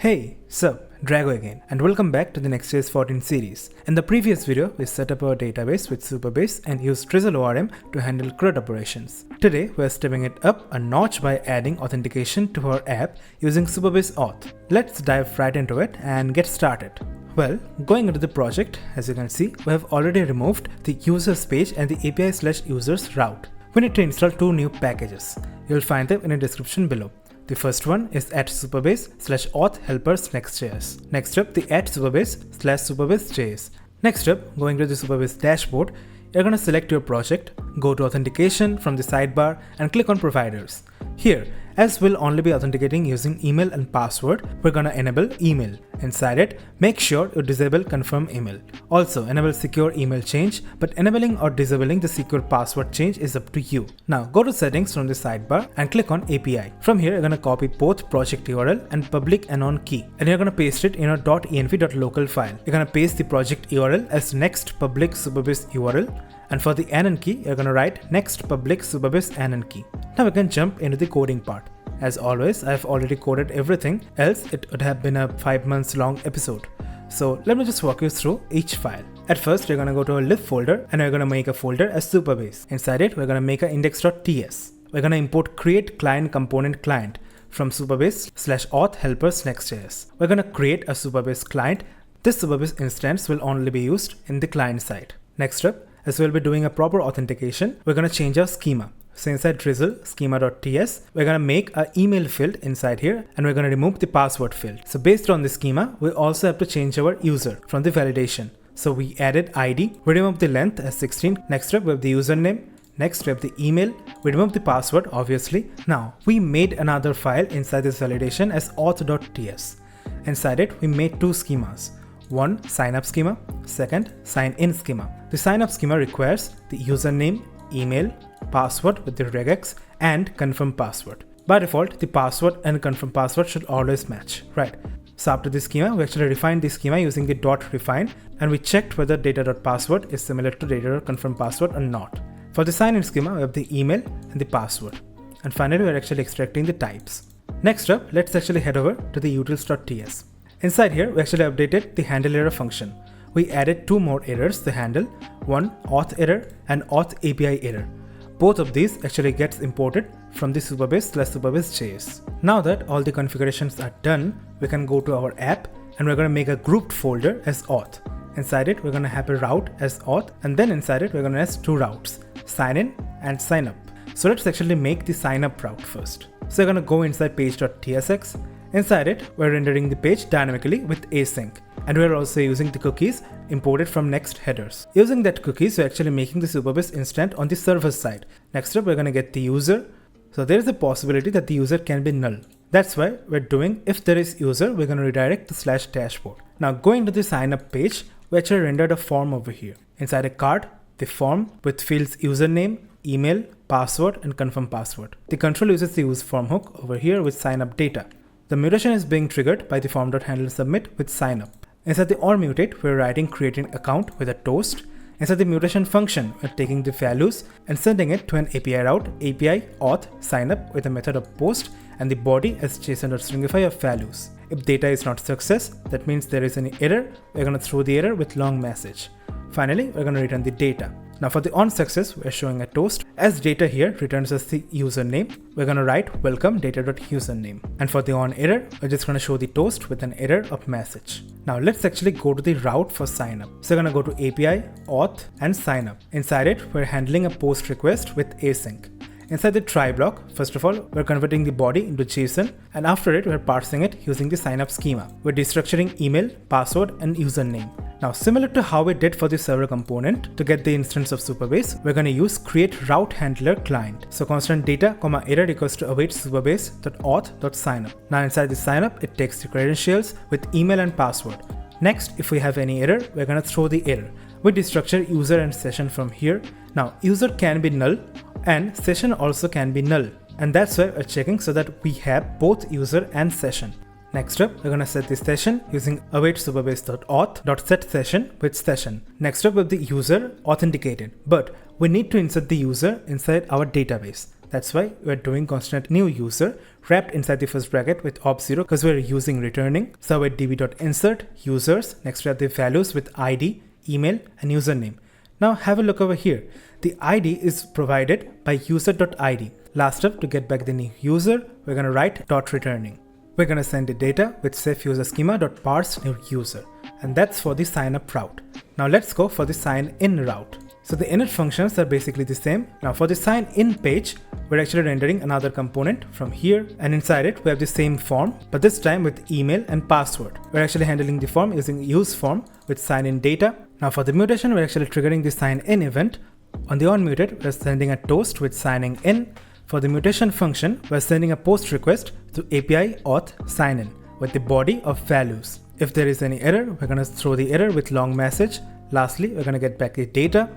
Hey, sup, Drago again, and welcome back to the Next.js 14 series. In the previous video, we set up our database with Supabase and used Drizzle ORM to handle CRUD operations. Today, we're stepping it up a notch by adding authentication to our app using Supabase Auth. Let's dive right into it and get started. Well, going into the project, as you can see, we have already removed the users page and the API/users route. We need to install two new packages. You'll find them in the description below. The first one is @supabase/auth helpers nextjs. Next up, the @supabase/supabase.js. Next up, going to the Supabase dashboard, you're going to select your project, go to Authentication from the sidebar and click on Providers. Here, as we'll only be authenticating using email and password, we're going to enable email. Inside it, make sure you disable confirm email. Also, enable secure email change, but enabling or disabling the secure password change is up to you. Now, go to settings from the sidebar and click on API. From here, you're going to copy both project URL and public anon key, and you're going to paste it in your .env.local file. You're going to paste the project URL as next public Supabase URL, and for the anon key, you're going to write next public Supabase anon key. Now we can jump into the coding part. As always, I've already coded everything, else it would have been a 5 months long episode. So let me just walk you through each file. At first, you're going to go to a lib folder and we're going to make a folder as Supabase. Inside it, we're going to make an index.ts. We're going to import create client component client from Supabase/auth helpers nextjs. We're going to create a Supabase client. This Supabase instance will only be used in the client side. Next up, as we'll be doing a proper authentication, we're going to change our schema. So inside Drizzle schema.ts, we're going to make an email field inside here and we're going to remove the password field. So based on the schema, we also have to change our user from the validation. So we added ID, we remove the length as 16. Next up, we have the username. Next, we have the email. We remove the password, obviously. Now, we made another file inside this validation as auth.ts. Inside it, we made two schemas. One, sign up schema. Second, sign in schema. The sign up schema requires the username, email, password with the regex, and confirm password. By default, the password and confirm password should always match, right? So after the schema, we actually refined the schema using the .refine, and we checked whether data.password is similar to data.confirm password or not. For the sign in schema, we have the email and the password. And finally, we're actually extracting the types. Next up, let's actually head over to the utils.ts. Inside here, we actually updated the handle error function. We added two more errors, the handle, one auth error and auth API error. Both of these actually gets imported from the Supabase/Supabase.js. Now that all the configurations are done, we can go to our app and we're going to make a grouped folder as auth. Inside it, we're going to have a route as auth, and then inside it, we're going to nest two routes, sign in and sign up. So let's actually make the sign up route first. So we're going to go inside page.tsx. Inside it, we're rendering the page dynamically with async. And we're also using the cookies imported from Next headers. Using that cookies, we're actually making the Supabase instance on the server side. Next up, we're going to get the user. So there is a possibility that the user can be null. That's why we're doing if there is user, we're going to redirect the /dashboard. Now going to the sign up page, we actually rendered a form over here. Inside a card, the form with fields username, email, password, and confirm password. The control uses the use form hook over here with sign up data. The mutation is being triggered by the form.handleSubmit with sign up. Inside the or mutate, we're writing creating account with a toast. Inside the mutation function, we're taking the values and sending it to an API route, API auth sign up with a method of post and the body as JSON.stringify of values. If data is not success, that means there is any error, we're going to throw the error with long message. Finally, we're going to return the data. Now for the on success, we're showing a toast. As data here returns as the username, we're going to write welcome data.username. And for the on error, we're just going to show the toast with an error of message. Now let's actually go to the route for sign up. So we're going to go to API, auth, and sign up. Inside it, we're handling a post request with async. Inside the try block, first of all, we're converting the body into JSON, and after it, we're parsing it using the sign up schema. We're destructuring email, password, and username. Now, similar to how we did for the server component, to get the instance of Supabase, we're going to use create route handler client. So constant data, error equals to await supabase.auth.signup. Now inside the signup, it takes the credentials with email and password. Next, if we have any error, we're going to throw the error. We destructure user and session from here. Now, user can be null and session also can be null. And that's why we're checking so that we have both user and session. Next up, we're going to set the session using await supabase.auth.setSession with session. Next up, with the user authenticated, but we need to insert the user inside our database. That's why we're doing constant new user wrapped inside the first bracket with op0 because we're using returning. So with db.insert users, next we have the values with ID, email, and username. Now have a look over here. The ID is provided by user.id. Last up, to get back the new user, we're going to write .returning. We're going to send the data with safe user schema.parse new user. And that's for the sign up route. Now let's go for the sign in route. So the init functions are basically the same. Now for the sign in page, we're actually rendering another component from here, and inside it we have the same form, but this time with email and password. We're actually handling the form using use form with sign in data. Now for the mutation, we're actually triggering the sign in event. On the onMuted, we're sending a toast with signing in. For the mutation function, we're sending a post request to API auth sign in with the body of values. If there is any error, we're going to throw the error with long message. Lastly, we're going to get back the data.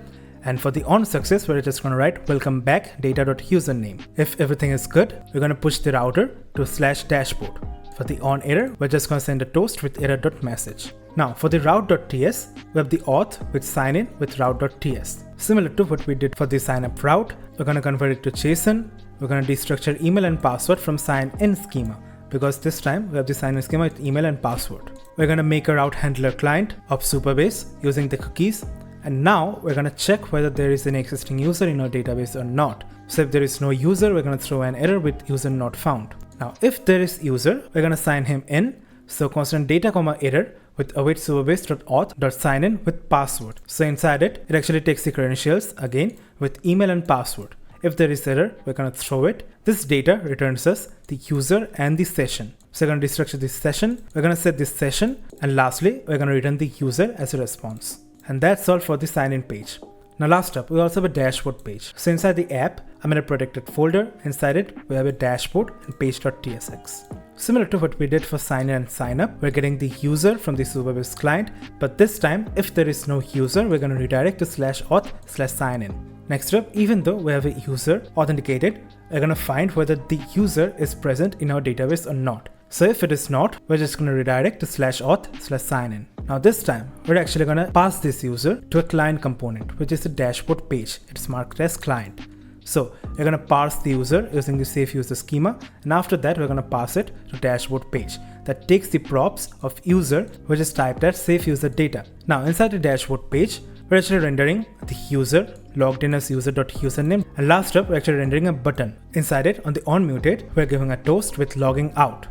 And for the on success, we're just going to write welcome back data.username. If everything is good, we're going to push the router to /dashboard. For the on error, we're just going to send a toast with error.message. Now for the route.ts, we have the auth with sign in with route.ts. Similar to what we did for the sign up route, we're going to convert it to JSON. We're going to destructure email and password from sign in schema, because this time we have the sign in schema with email and password. We're going to make a route handler client of Supabase using the cookies. And now we're going to check whether there is any existing user in our database or not. So if there is no user, we're going to throw an error with user not found. Now if there is user, we're going to sign him in. So constant data error with await supabase.auth.signin with password. So inside it, it actually takes the credentials again with email and password. If there is error, we're going to throw it. This data returns us the user and the session. So we're going to destructure this session. We're going to set this session. And lastly, we're going to return the user as a response. And that's all for the sign-in page. Now last up, we also have a dashboard page. So inside the app, I'm in a protected folder. Inside it, we have a dashboard and page.tsx. Similar to what we did for sign in and sign up, we're getting the user from the Supabase client. But this time, if there is no user, we're going to redirect to /auth/signin. Next up, even though we have a user authenticated, we're going to find whether the user is present in our database or not. So if it is not, we're just going to redirect to /auth/signin. Now this time, we're actually going to pass this user to a client component, which is the dashboard page. It's marked as client. So we're going to parse the user using the safe user schema. And after that, we're going to pass it to dashboard page that takes the props of user, which is typed as safe user data. Now inside the dashboard page, we're actually rendering the user logged in as user.username. And last up, we're actually rendering a button. Inside it, on the onMuted, we're giving a toast with logging out.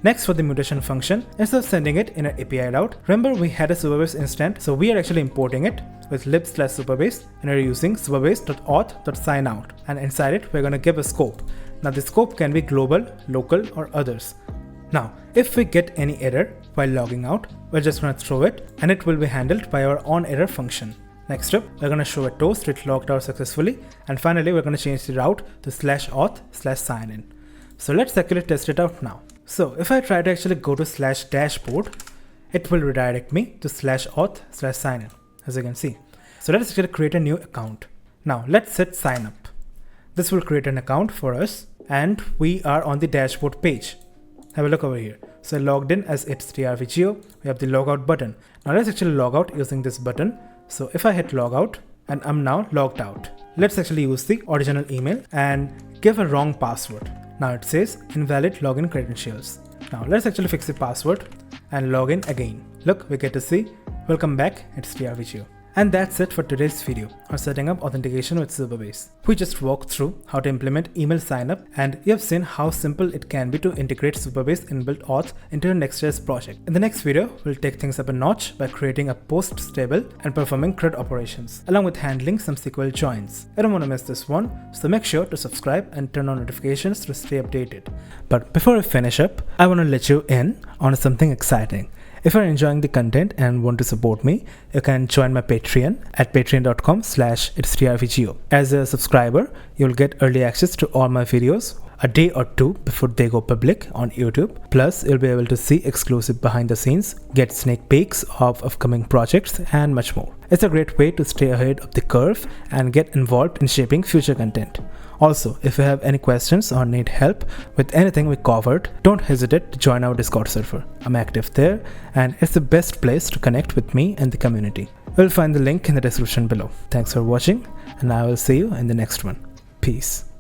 Next, for the mutation function, instead of sending it in an API route, remember we had a Supabase instance, so we are actually importing it with lib/Supabase, and we're using supabase.auth.signout. And inside it, we're going to give a scope. Now the scope can be global, local, or others. Now, if we get any error while logging out, we're just going to throw it, and it will be handled by our onError function. Next up, we're going to show a toast it logged out successfully, and finally we're going to change the route to /auth/signin. So let's actually test it out now. So if I try to actually go to /dashboard, it will redirect me to /auth/signin, as you can see. So let's actually create a new account. Now let's set sign up. This will create an account for us, and we are on the dashboard page. Have a look over here. So logged in as itsdrvgo, we have the logout button. Now let's actually log out using this button. So if I hit logout, and I'm now logged out. Let's actually use the original email and give a wrong password. Now it says invalid login credentials. Now let's actually fix the password and log in again. Look, we get to see welcome back, it's itsdrvgo. And that's it for today's video on setting up authentication with Supabase. We just walked through how to implement email signup, and you have seen how simple it can be to integrate Supabase inbuilt auth into your Next.js project. In the next video, we'll take things up a notch by creating a post stable and performing CRUD operations, along with handling some SQL joins. I don't want to miss this one, so make sure to subscribe and turn on notifications to stay updated. But before I finish up, I want to let you in on something exciting. If you're enjoying the content and want to support me, you can join my Patreon at patreon.com/itsdrvgo. As a subscriber, you'll get early access to all my videos a day or two before they go public on YouTube. Plus, you'll be able to see exclusive behind the scenes, get sneak peeks of upcoming projects, and much more. It's a great way to stay ahead of the curve and get involved in shaping future content. Also, if you have any questions or need help with anything we covered, don't hesitate to join our Discord server. I'm active there, and it's the best place to connect with me and the community. You'll find the link in the description below. Thanks for watching, and I will see you in the next one. Peace.